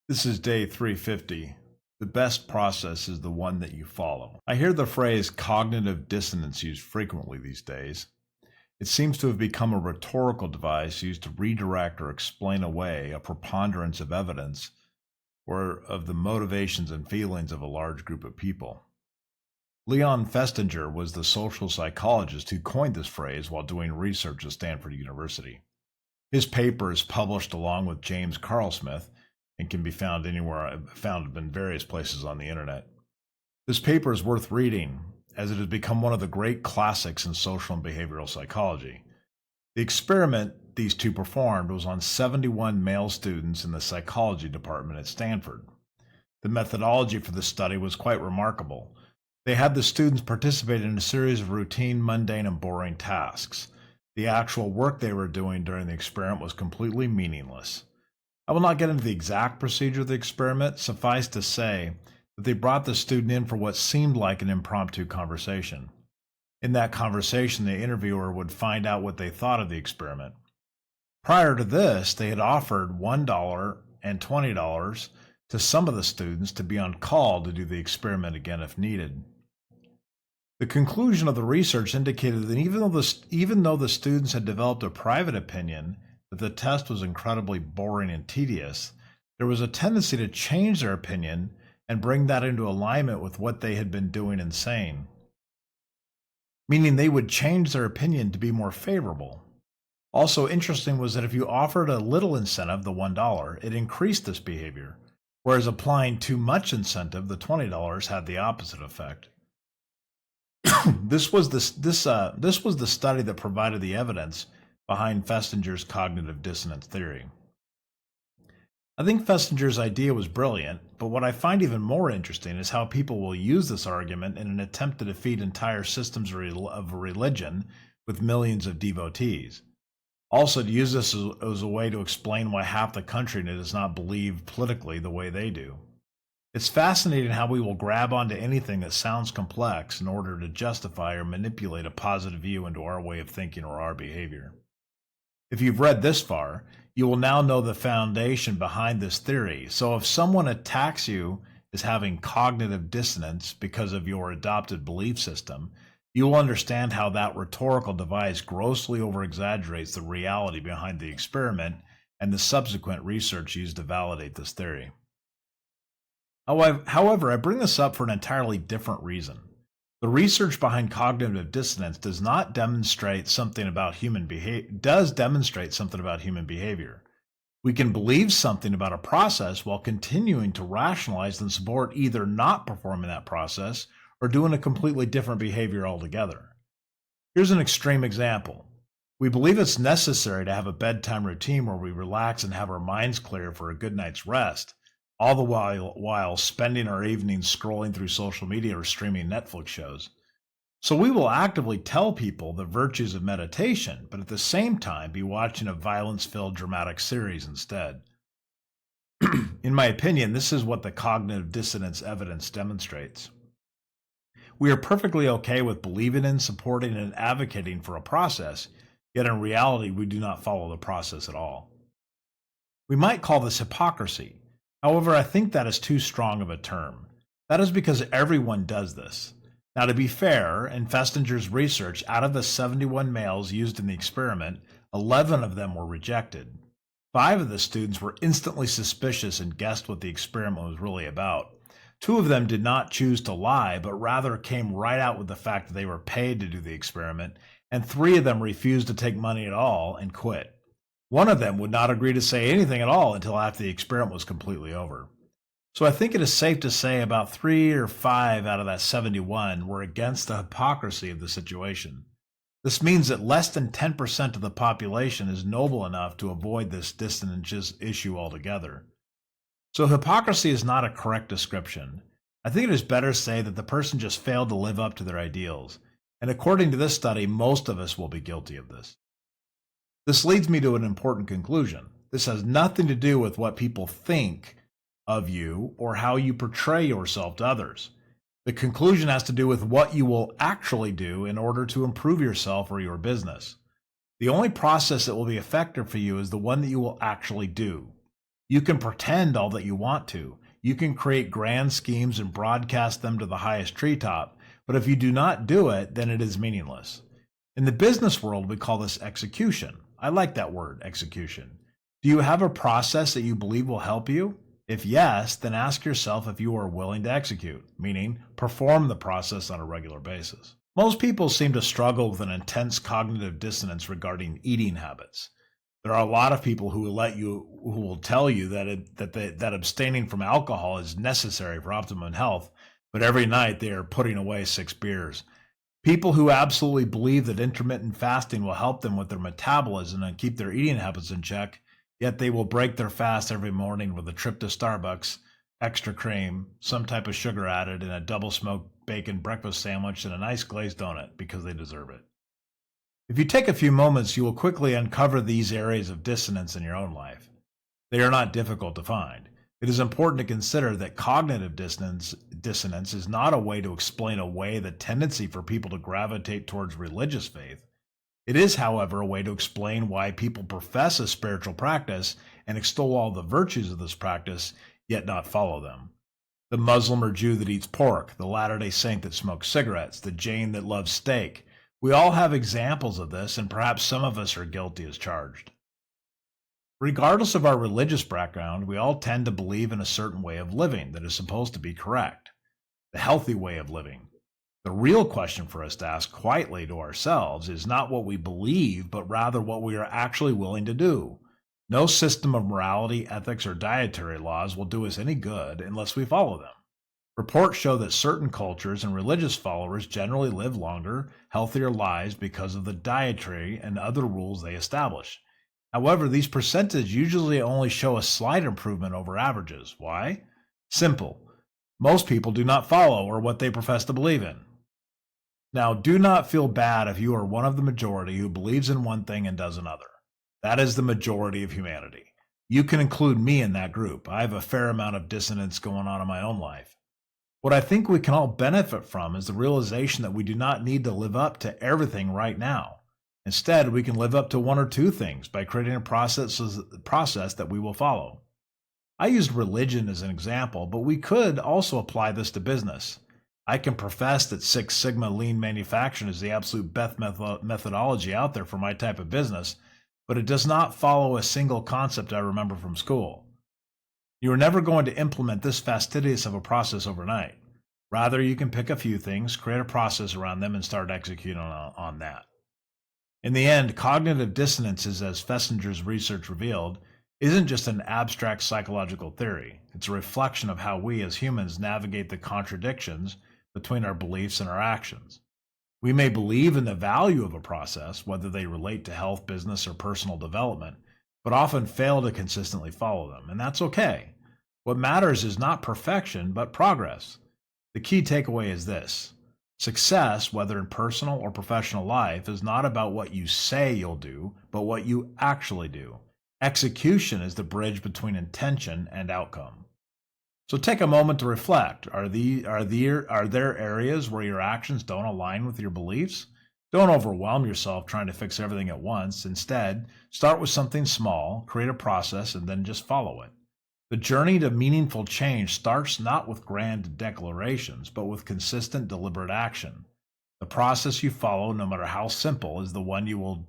This is day 350. The best process is the one that you follow. I hear the phrase cognitive dissonance used frequently these days. It seems to have become a rhetorical device used to redirect or explain away a preponderance of evidence or of the motivations and feelings of a large group of people. Leon Festinger was the social psychologist who coined this phrase while doing research at Stanford University. His paper is published along with James Carlsmith and can be found anywhere, found in various places on the internet. This paper is worth reading as it has become one of the great classics in social and behavioral psychology. The experiment these two performed was on 71 male students in the psychology department at Stanford. The methodology for the study was quite remarkable. They had the students participate in a series of routine, mundane, and boring tasks. The actual work they were doing during the experiment was completely meaningless. I will not get into the exact procedure of the experiment. Suffice to say that they brought the student in for what seemed like an impromptu conversation. In that conversation, the interviewer would find out what they thought of the experiment. Prior to this, they had offered $1 and $20 to some of the students to be on call to do the experiment again if needed. The conclusion of the research indicated that even though the students had developed a private opinion that the test was incredibly boring and tedious, there was a tendency to change their opinion and bring that into alignment with what they had been doing and saying, meaning they would change their opinion to be more favorable. Also interesting was that if you offered a little incentive, the $1, it increased this behavior, whereas applying too much incentive, the $20, had the opposite effect. This was the study that provided the evidence behind Festinger's cognitive dissonance theory. I think Festinger's idea was brilliant, but what I find even more interesting is how people will use this argument in an attempt to defeat entire systems of religion with millions of devotees. Also, to use this as a way to explain why half the country does not believe politically the way they do. It's fascinating how we will grab onto anything that sounds complex in order to justify or manipulate a positive view into our way of thinking or our behavior. If you've read this far, you will now know the foundation behind this theory. So if someone attacks you as having cognitive dissonance because of your adopted belief system, you will understand how that rhetorical device grossly over-exaggerates the reality behind the experiment and the subsequent research used to validate this theory. However, I bring this up for an entirely different reason. The research behind cognitive dissonance does demonstrate something about human behavior. We can believe something about a process while continuing to rationalize and support either not performing that process or doing a completely different behavior altogether. Here's an extreme example. We believe it's necessary to have a bedtime routine where we relax and have our minds clear for a good night's rest, all the while spending our evenings scrolling through social media or streaming Netflix shows. So we will actively tell people the virtues of meditation, but at the same time be watching a violence-filled dramatic series instead. In my opinion, this is what the cognitive dissonance evidence demonstrates. We are perfectly okay with believing in, supporting, and advocating for a process, yet in reality we do not follow the process at all. We might call this hypocrisy. However, I think that is too strong of a term. That is because everyone does this. Now, to be fair, in Festinger's research, out of the 71 males used in the experiment, 11 of them were rejected. 5 of the students were instantly suspicious and guessed what the experiment was really about. 2 of them did not choose to lie, but rather came right out with the fact that they were paid to do the experiment, and 3 of them refused to take money at all and quit. 1 of them would not agree to say anything at all until after the experiment was completely over. So I think it is safe to say about 3 or 5 out of that 71 were against the hypocrisy of the situation. This means that less than 10% of the population is noble enough to avoid this dissonance issue altogether. So hypocrisy is not a correct description. I think it is better to say that the person just failed to live up to their ideals. And according to this study, most of us will be guilty of this. This leads me to an important conclusion. This has nothing to do with what people think of you or how you portray yourself to others. The conclusion has to do with what you will actually do in order to improve yourself or your business. The only process that will be effective for you is the one that you will actually do. You can pretend all that you want to. You can create grand schemes and broadcast them to the highest treetop, but if you do not do it, then it is meaningless. In the business world, we call this execution. I like that word, execution. Do you have a process that you believe will help you? If yes, then ask yourself if you are willing to execute, meaning perform the process on a regular basis. Most people seem to struggle with an intense cognitive dissonance regarding eating habits. There are a lot of people who will tell you that abstaining from alcohol is necessary for optimum health, but every night they are putting away 6 beers. People who absolutely believe that intermittent fasting will help them with their metabolism and keep their eating habits in check, yet they will break their fast every morning with a trip to Starbucks, extra cream, some type of sugar added, and a double smoked bacon breakfast sandwich and a nice glazed donut because they deserve it. If you take a few moments, you will quickly uncover these areas of dissonance in your own life. They are not difficult to find. It is important to consider that cognitive dissonance is not a way to explain away the tendency for people to gravitate towards religious faith. It is, however, a way to explain why people profess a spiritual practice and extol all the virtues of this practice, yet not follow them. The Muslim or Jew that eats pork, the Latter-day Saint that smokes cigarettes, the Jain that loves steak. We all have examples of this, and perhaps some of us are guilty as charged. Regardless of our religious background, we all tend to believe in a certain way of living that is supposed to be correct, the healthy way of living. The real question for us to ask quietly to ourselves is not what we believe, but rather what we are actually willing to do. No system of morality, ethics, or dietary laws will do us any good unless we follow them. Reports show that certain cultures and religious followers generally live longer, healthier lives because of the dietary and other rules they establish. However, these percentages usually only show a slight improvement over averages. Why? Simple. Most people do not follow or what they profess to believe in. Now, do not feel bad if you are one of the majority who believes in one thing and does another. That is the majority of humanity. You can include me in that group. I have a fair amount of dissonance going on in my own life. What I think we can all benefit from is the realization that we do not need to live up to everything right now. Instead, we can live up to 1 or 2 things by creating a process that we will follow. I used religion as an example, but we could also apply this to business. I can profess that Six Sigma lean manufacturing is the absolute best methodology out there for my type of business, but it does not follow a single concept I remember from school. You are never going to implement this fastidious of a process overnight. Rather, you can pick a few things, create a process around them, and start executing on that. In the end, cognitive dissonance, as Fessinger's research revealed, isn't just an abstract psychological theory. It's a reflection of how we as humans navigate the contradictions between our beliefs and our actions. We may believe in the value of a process, whether they relate to health, business, or personal development, but often fail to consistently follow them, and that's okay. What matters is not perfection, but progress. The key takeaway is this. Success, whether in personal or professional life, is not about what you say you'll do, but what you actually do. Execution is the bridge between intention and outcome. So take a moment to reflect. Are there areas where your actions don't align with your beliefs? Don't overwhelm yourself trying to fix everything at once. Instead, start with something small, create a process, and then just follow it. The journey to meaningful change starts not with grand declarations, but with consistent, deliberate action. The process you follow, no matter how simple, is the one you will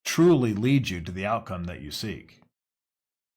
truly lead you to the outcome that you seek.